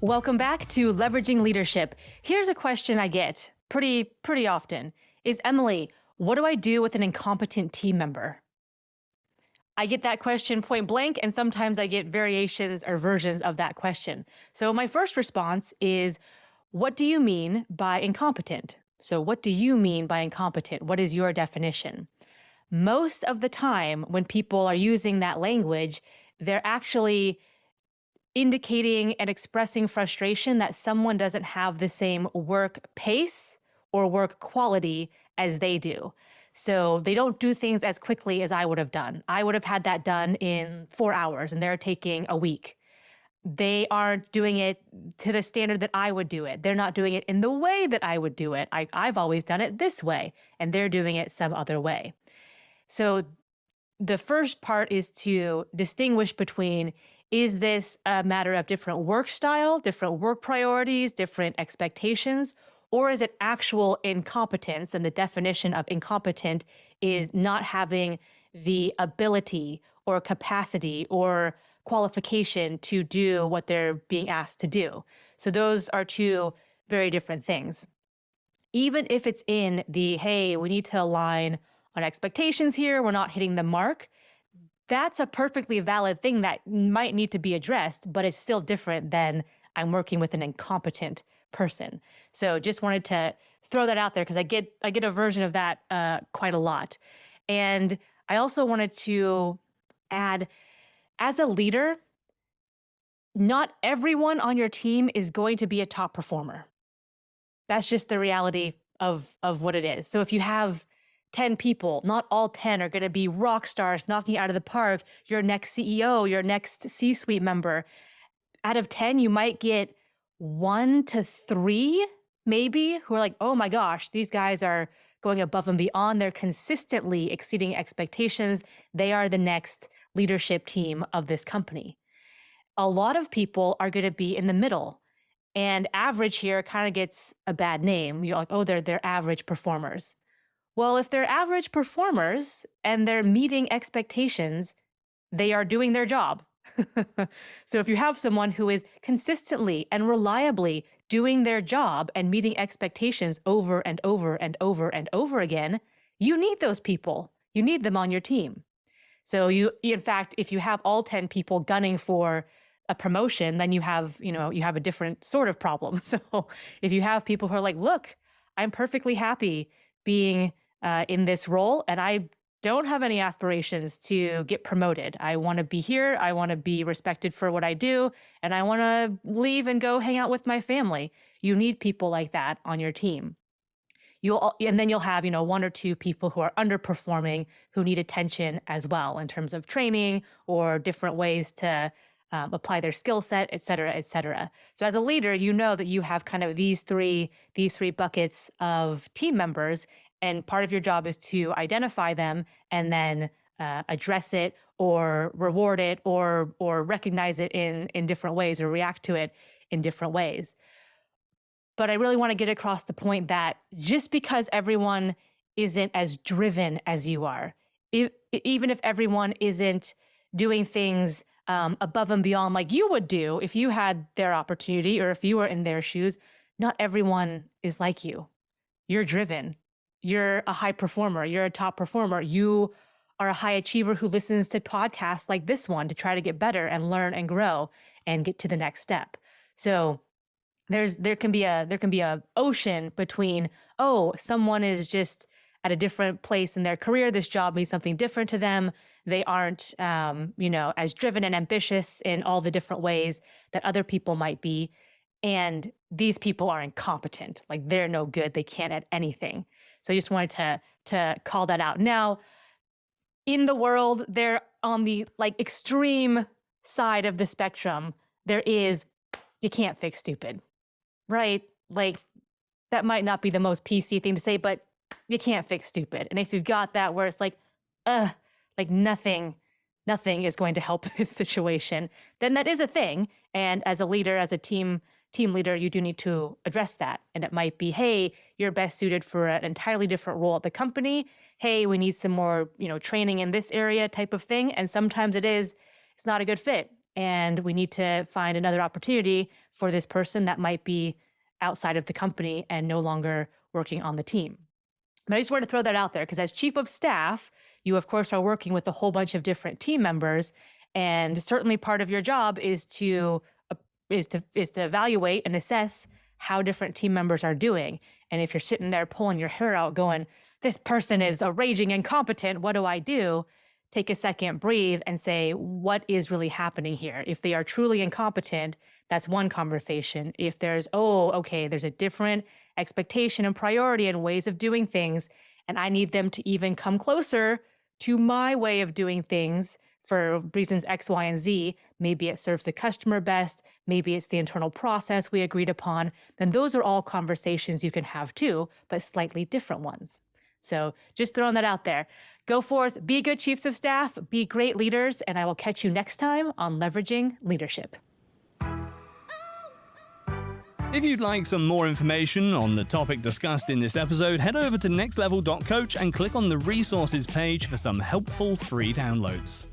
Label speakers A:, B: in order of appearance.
A: Welcome back to Leveraging Leadership. Here's a question I get pretty often is, Emily, what do I do with an incompetent team member? I get that question point blank, and sometimes I get variations or versions of that question. So my first response is, what do you mean by incompetent? So what do you mean by incompetent? What is your definition? Most of the time when people are using that language, they're actually indicating and expressing frustration that someone doesn't have the same work pace or work quality as they do. So they don't do things as quickly as I would have done. I would have had that done in 4 hours and they're taking a week. They aren't doing it to the standard that I would do it. They're not doing it in the way that I would do it. I've always done it this way, and they're doing it some other way. So the first part is to distinguish between, is this a matter of different work style, different work priorities, different expectations, or is it actual incompetence? And the definition of incompetent is not having the ability or capacity or qualification to do what they're being asked to do. So those are two very different things. Even if it's in the, hey, we need to align on expectations here, we're not hitting the mark, that's a perfectly valid thing that might need to be addressed, but it's still different than I'm working with an incompetent person. So just wanted to throw that out there because I get a version of that quite a lot. And I also wanted to add, as a leader, not everyone on your team is going to be a top performer. That's just the reality of what it is. So if you have 10 people, not all 10 are going to be rock stars knocking out of the park, your next CEO, your next C-suite member. Out of 10, you might get 1 to 3 maybe who are like, oh my gosh, these guys are going above and beyond. They're consistently exceeding expectations. They are the next leadership team of this company. A lot of people are going to be in the middle. And average here kind of gets a bad name. You're like, oh, they're average performers. Well, if they're average performers and they're meeting expectations, they are doing their job. So if you have someone who is consistently and reliably doing their job and meeting expectations over and over and over and over again, you need those people. You need them on your team. So in fact, if you have all 10 people gunning for a promotion, then you have a different sort of problem. So if you have people who are like, look, I'm perfectly happy being in this role, and I don't have any aspirations to get promoted. I want to be here. I want to be respected for what I do, and I want to leave and go hang out with my family. You need people like that on your team. And then you'll have, 1 or 2 people who are underperforming who need attention as well in terms of training or different ways to apply their skill set, et cetera, et cetera. So as a leader, you know that you have kind of these three buckets of team members, and part of your job is to identify them and then address it or reward it or recognize it in different ways or react to it in different ways. But I really want to get across the point that just because everyone isn't as driven as you are, even if everyone isn't doing things above and beyond like you would do if you had their opportunity or if you were in their shoes, not everyone is like you. You're driven. You're a high performer. You're a top performer. You are a high achiever who listens to podcasts like this one to try to get better and learn and grow and get to the next step. So there can be a ocean between, oh, someone is just at a different place in their career. This job means something different to them. They aren't, as driven and ambitious in all the different ways that other people might be. And these people are incompetent. Like, they're no good. They can't add anything. So I just wanted to call that out. Now, in the world, they're on the extreme side of the spectrum. There is, you can't fix stupid, right? Like, that might not be the most PC thing to say, but you can't fix stupid. And if you've got that where it's nothing is going to help this situation, then that is a thing. And as a leader, as a team leader, you do need to address that. And it might be, hey, you're best suited for an entirely different role at the company. Hey, we need some more, training in this area type of thing. And sometimes it's not a good fit. and we need to find another opportunity for this person that might be outside of the company and no longer working on the team. But I just wanted to throw that out there because as chief of staff, you of course are working with a whole bunch of different team members, and certainly part of your job is to evaluate and assess how different team members are doing. And if you're sitting there pulling your hair out going, this person is a raging incompetent, what do I do? Take a second, breathe, and say, what is really happening here? If they are truly incompetent, that's one conversation. If there's, there's a different expectation and priority and ways of doing things, and I need them to even come closer to my way of doing things for reasons X, Y, and Z, maybe it serves the customer best, maybe it's the internal process we agreed upon, then those are all conversations you can have too, but slightly different ones. So just throwing that out there. Go forth, be good chiefs of staff, be great leaders, and I will catch you next time on Leveraging Leadership.
B: If you'd like some more information on the topic discussed in this episode, head over to nextlevel.coach and click on the resources page for some helpful free downloads.